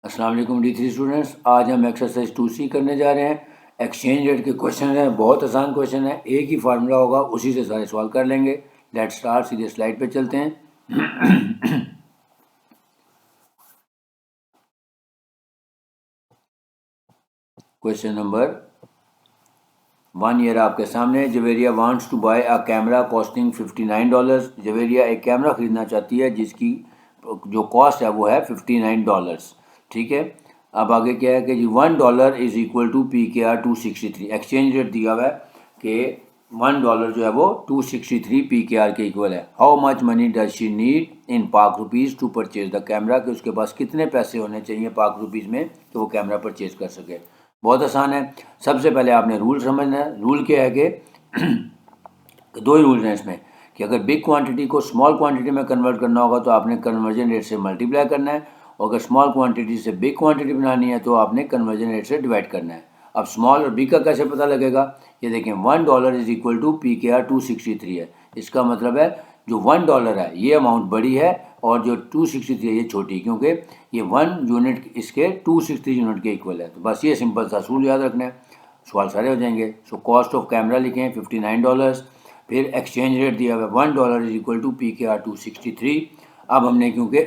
अस्सलाम वालेकुम D3 students. आज हम एक्सरसाइज 2C करने जा रहे हैं। एक्सचेंज रेट के क्वेश्चन हैं, बहुत आसान क्वेश्चन है, एक ही फार्मूला होगा, उसी से सारे सवाल कर लेंगे। लेट्स स्टार्ट, सीधे स्लाइड पे चलते हैं। क्वेश्चन नंबर 1 ईयर आपके सामने। Javeria wants to buy a camera costing $59। Javeria एक कैमरा खरीदना चाहती है जिसकी जो कॉस्ट है वो है $59। ठीक है। अब आगे क्या है कि जी $1 is equal to PKR 263। Exchange rate दिया हुआ है कि $1 जो है वो 263 PKR के इक्वल है। How much money does she need in Pak rupees to purchase the camera, कि उसके पास कितने पैसे होने चाहिए पाक रुपीज़ में कि वो कैमरा परचेज कर सके। बहुत आसान है। सबसे पहले आपने रूल समझना है। रूल क्या है कि दो ही रूल्स हैं इसमें कि अगर बिग क्वांटिटी को स्मॉल क्वांटिटी में कन्वर्ट करना होगा तो आपने कन्वर्जन रेट से मल्टीप्लाई करना है, और अगर स्मॉल क्वांटिटी से बिग क्वांटिटी बनानी है तो आपने कन्वर्जन रेट से डिवाइड करना है। अब स्मॉल और बिग का कैसे पता लगेगा? ये देखें, $1 इज इक्वल टू PKR 263 है। इसका मतलब है जो $1 है ये अमाउंट बड़ी है और जो 263 है ये छोटी, क्योंकि ये 1 यूनिट इसके 263 यूनिट के इक्वल है। तो बस ये सिंपल सा असूल याद रखना है, सवाल सारे हो जाएंगे। सो कॉस्ट ऑफ कैमरा लिखें $59, फिर एक्सचेंज रेट दिया हुआ है $1 इज इक्वल टू PKR 263। अब हमने क्योंकि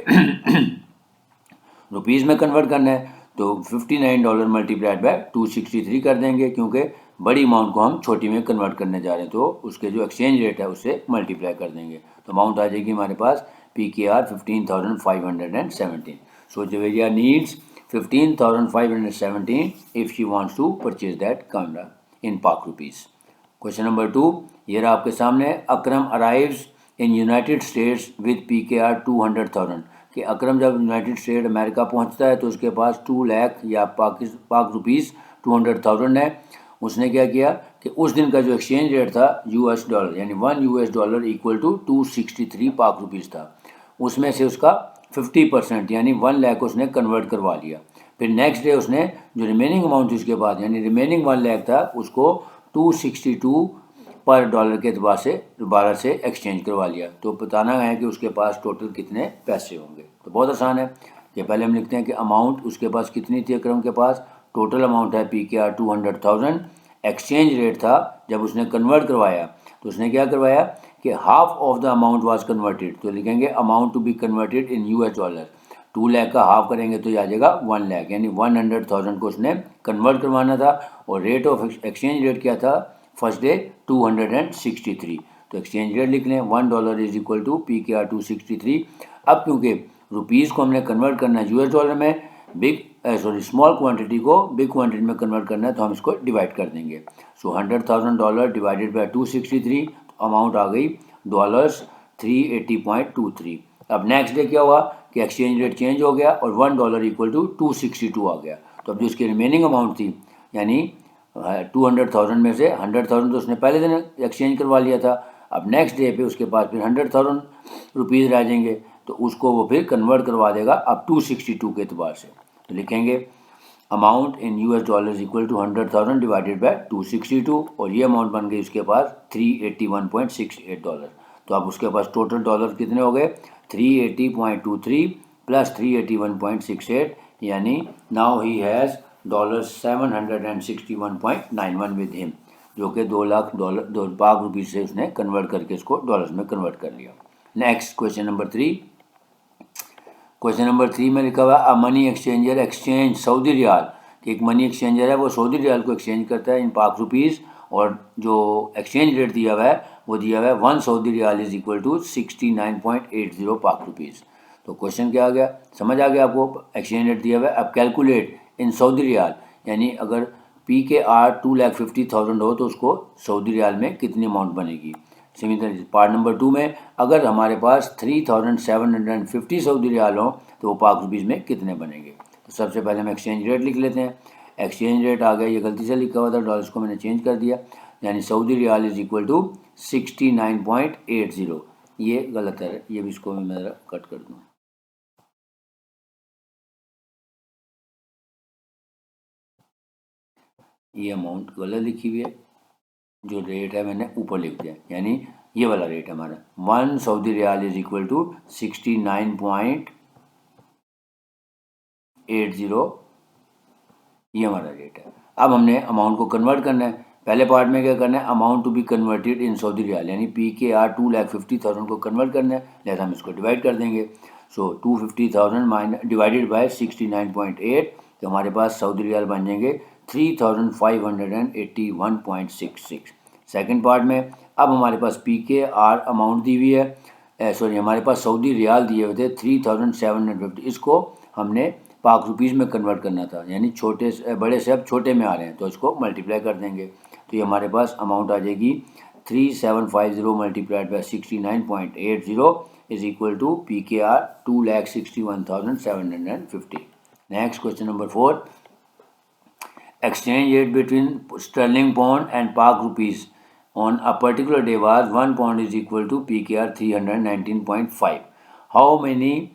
रुपीज़ में कन्वर्ट करना है तो $59 मल्टीप्लाइड बाय 263 कर देंगे, क्योंकि बड़ी अमाउंट को हम छोटी में कन्वर्ट करने जा रहे हैं तो उसके जो एक्सचेंज रेट है उससे मल्टीप्लाई कर देंगे। तो अमाउंट आ जाएगी हमारे पास PKR 15,517। So Javeria needs 15,517 if she wants to purchase that camera in Pak rupees. Question number 2, ये रहा आपके सामने। Akram arrives in United States with PKR 200,000, कि अकरम जब यूनाइटेड स्टेट अमेरिका पहुंचता है तो उसके पास 2 लाख या पाक रुपीज़ 200,000 है। उसने क्या किया कि उस दिन का जो एक्सचेंज रेट था $, यानी $1 इक्वल टू 263 पाक रुपीज़ था, उसमें से उसका 50% यानी 1 लाख उसने कन्वर्ट करवा लिया। फिर नेक्स्ट डे उसने जो रिमेनिंग अमाउंट थी उसके बाद, यानी रिमेनिंग 1 लाख था, उसको 262 पर डॉलर के अतबार से दोबारा से एक्सचेंज करवा लिया। तो बताना है कि उसके पास टोटल कितने पैसे होंगे। तो बहुत आसान है कि पहले हम लिखते हैं कि अमाउंट उसके पास कितनी थी अकरम के पास। टोटल अमाउंट है PKR 200,000। एक्सचेंज रेट था जब उसने कन्वर्ट करवाया तो उसने क्या करवाया कि half of the amount was converted, तो लिखेंगे amount to be converted in $। 2 lakh का हाफ करेंगे तो ये आ जाएगा 1 लाख, यानी 100,000 को उसने कन्वर्ट करवाना था। और रेट ऑफ एक्सचेंज रेट क्या था फर्स्ट डे? 263। तो एक्सचेंज रेट लिख लें, $1 इज इक्वल टू PKR 263। अब क्योंकि रुपीज़ को हमने कन्वर्ट करना है $, में स्मॉल क्वांटिटी को बिग क्वांटिटी में कन्वर्ट करना है तो हम इसको डिवाइड कर देंगे। सो $100,000 डिवाइडेड बाय 263, अमाउंट आ गई $380.23। अब नेक्स्ट डे क्या हुआ कि एक्सचेंज रेट चेंज हो गया और $1 इक्वल टू 262 आ गया। तो अब जो उसकी रिमेनिंग अमाउंट थी, यानी 200,000 में से 100,000 तो उसने पहले दिन एक्सचेंज करवा लिया था, अब नेक्स्ट डे पे उसके पास फिर 100,000 रुपीज़ रह जाएंगे, तो उसको वो फिर कन्वर्ट करवा देगा अब 262 के अतबार से। तो लिखेंगे amount in $, equal to 100,000 divided by 262, और ये अमाउंट बन गई उसके पास $381.68। तो अब उसके पास टोटल डॉलर कितने हो गए? 380.23 प्लस 381.68, यानी now he has $761.91 with him, जो कि $2 पाक रुपीज़ से उसने कन्वर्ट करके इसको डॉलर्स में कन्वर्ट कर लिया। Next question number 3। Question number 3 में लिखा हुआ a money exchanger exchange Saudi riyal, कि एक मनी एक्सचेंजर है वो सऊदी रियाल को एक्सचेंज करता है इन पाक रुपीज़, और जो एक्सचेंज रेट दिया हुआ है वो दिया हुआ है 1 Saudi riyal is equal to 69.80 Pak rupees. तो क्वेश्चन क्या आ गया, समझ आ गया आपको? एक्सचेंज रेट दिया हुआ है, अब कैलकुलेट इन सऊदी रियाल, यानी अगर PKR 250,000 हो तो उसको सऊदी रियाल में कितनी अमाउंट बनेगी। सिमिलरली पार्ट नंबर 2 में अगर हमारे पास 3,750 सऊदी रियाल हो तो वो पाक रुपीज़ में कितने बनेंगे। तो सबसे पहले हम एक्सचेंज रेट लिख लेते हैं। एक्सचेंज रेट आ गया, ये गलती से लिखा हुआ था, डॉलर्स को मैंने चेंज कर दिया, यानी Saudi riyal is equal to 69.80। ये गलत है, ये भी इसको मैं कट कर दूँ। ये अमाउंट गलत लिखी हुई है, जो रेट है मैंने ऊपर लिख दिया, यानी ये वाला रेट है हमारा 1 Saudi riyal is equal to 69.80 ये हमारा रेट है। अब हमने अमाउंट को कन्वर्ट करना है। पहले पार्ट में क्या करना है, amount to be converted in Saudi riyal, यानी PKR 2,50,000 को कन्वर्ट करना है, लिहाजा हम इसको डिवाइड कर देंगे। सो 250,000 डिवाइडेड बाय 69.8, तो हमारे पास सऊदी रियाल बन जाएंगे 3,581.66। सेकेंड पार्ट में अब हमारे पास PKR अमाउंट दी हुई है, सॉरी हमारे पास सऊदी रियाल दिए हुए थे 3,750, इसको हमने पाक रुपीज़ में कन्वर्ट करना था, यानी छोटे से बड़े से अब छोटे में आ रहे हैं, तो इसको मल्टीप्लाई कर देंगे, तो ये हमारे पास अमाउंट आ जाएगी 3750 multiplied by 69.80 is equal to PKR 2,61,750। Next question number 4, exchange rate between sterling pound and Pak rupees on a particular day was 1 pound is equal to PKR 319.5. How many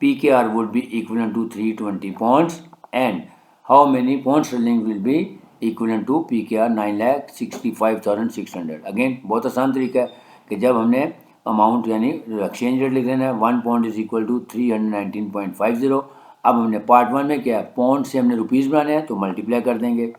PKR would be equivalent to 320 pounds and how many pound sterling will be equivalent to PKR 9,65,600। Again बहुत आसान तरीका है कि जब हमने amount यानी exchange rate लिख देना है, 1 पाउंड इज इक्वल टू 319.50। अब हमने पार्ट 1 में क्या है, पाउंड से हमने रुपीज़ बनाने हैं, तो मल्टीप्लाई कर देंगे।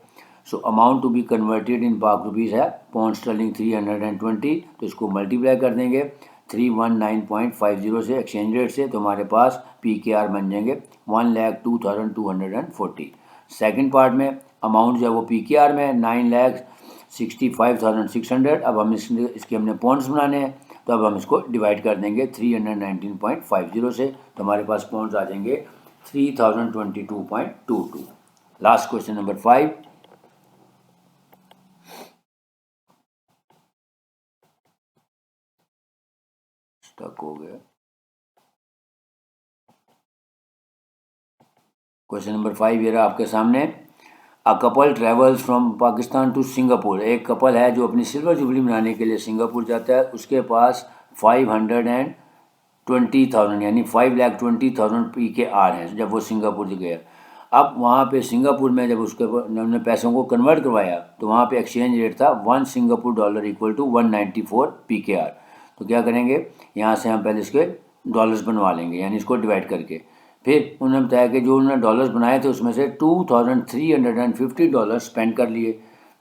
So amount to be converted in Pak rupees है पाउंड स्टर्लिंग 320, तो इसको मल्टीप्लाई कर देंगे 319.50 से एक्सचेंज रेट से, तो हमारे पास PKR बन जाएंगे 1,02,240। सेकेंड पार्ट में अमाउंट जो है वो PKR में 9,65,600। अब हम इसके हमने पॉइंट्स बनाने हैं, तो अब हम इसको डिवाइड कर देंगे 319.50 से, तो हमारे पास पॉइंट्स आ जाएंगे 3022.22। लास्ट क्वेश्चन नंबर 5, स्टक हो गया। क्वेश्चन नंबर 5 ये रहा आपके सामने। A couple travels from Pakistan to Singapore, एक कपल है जो अपनी सिल्वर जुबली मनाने के लिए सिंगापुर जाता है, उसके पास 520,000 यानी 5,20,000 PKR हैं जब वो सिंगापुर गया। अब वहाँ पे सिंगापुर में जब उसके उन्होंने पैसों को कन्वर्ट करवाया, तो वहाँ पे एक्सचेंज रेट था 1 Singapore dollar equal to 194 PKR। तो क्या करेंगे, यहाँ से हम पहले इसके डॉलर्स बनवा लेंगे, यानी इसको डिवाइड करके। फिर उन्होंने बताया कि जो उन्होंने डॉलर्स बनाए थे उसमें से 2,350 डॉलर स्पेंड कर लिए,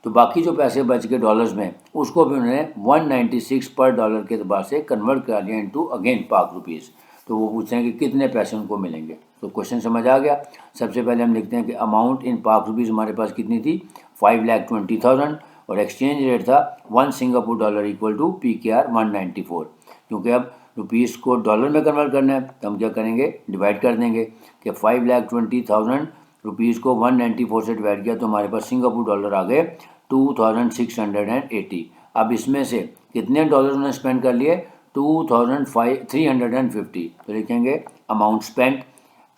तो बाकी जो पैसे बच गए डॉलर्स में, उसको भी उन्होंने 196 पर डॉलर के अतबार से कन्वर्ट कर लिया इनटू अगेन पाक रुपीज़। तो वो पूछते हैं कि कितने पैसे उनको मिलेंगे। तो क्वेश्चन समझ आ गया। सबसे पहले हम लिखते हैं कि अमाउंट इन पाक रुपीज़ हमारे पास कितनी थी, 5,20,000, और एक्सचेंज रेट था 1 Singapore dollar equal to PKR 194। क्योंकि अब रुपीज़ को डॉलर में कन्वर्ट करना है, तो हम क्या करेंगे, डिवाइड कर देंगे कि 5,20,000 रुपीज़ को 194 से डिवाइड किया, तो हमारे पास सिंगापुर डॉलर आ गए 2,680। अब इसमें से कितने डॉलर उन्होंने स्पेंड कर लिए, 2,350, तो लिखेंगे अमाउंट स्पेंड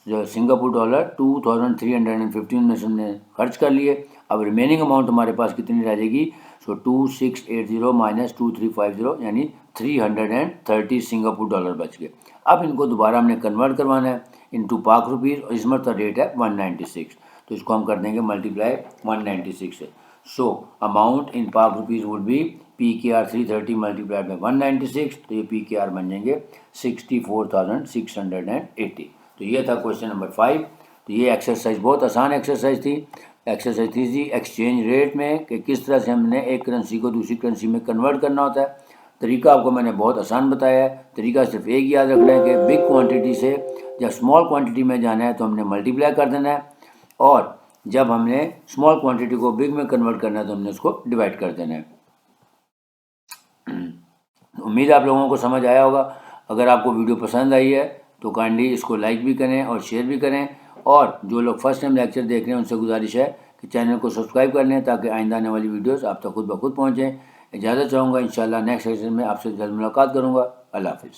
सिंगापुर डॉलर 2,350 में हमने खर्च कर लिए। अब रिमेनिंग अमाउंट हमारे पास कितनी रह जाएगी, सो 2,680 माइनस 2,350 यानी 330 सिंगापुर डॉलर बच गए। अब इनको दोबारा हमने कन्वर्ट करवाना है इनटू पाक रुपीज़, और इस मरतबा रेट है 196, तो इसको हम कर देंगे मल्टीप्लाई 196 से। So amount in Pak rupees would be PKR 330 multiplied by 196, तो ये PKR बन जाएंगे 64,680। तो ये था क्वेश्चन नंबर 5। तो ये एक्सरसाइज बहुत आसान एक्सरसाइज थी जी एक्सचेंज रेट में, कि किस तरह से हमने एक करेंसी को दूसरी करेंसी में कन्वर्ट करना होता है। तरीका आपको मैंने बहुत आसान बताया है। तरीका सिर्फ एक याद रखना है कि बिग क्वांटिटी से जब स्मॉल क्वांटिटी में जाना है तो हमने मल्टीप्लाई कर देना है, और जब हमने स्मॉल क्वांटिटी को बिग में कन्वर्ट करना है तो हमने उसको डिवाइड कर देना है। उम्मीद आप लोगों को समझ आया होगा। अगर आपको वीडियो पसंद आई है तो काइंडली इसको लाइक भी करें और शेयर भी करें, और जो लोग फर्स्ट टाइम लेक्चर देख रहे हैं उनसे गुजारिश है कि चैनल को सब्सक्राइब कर लें ताकि आइंदा आने वाली वीडियोस आप तक खुद ब खुद पहुँचें। इजाज़त चाहूँगा, इंशाल्लाह नेक्स्ट सेशन में आपसे जल्द मुलाकात करूँगा। अल्लाह हाफ़िज़।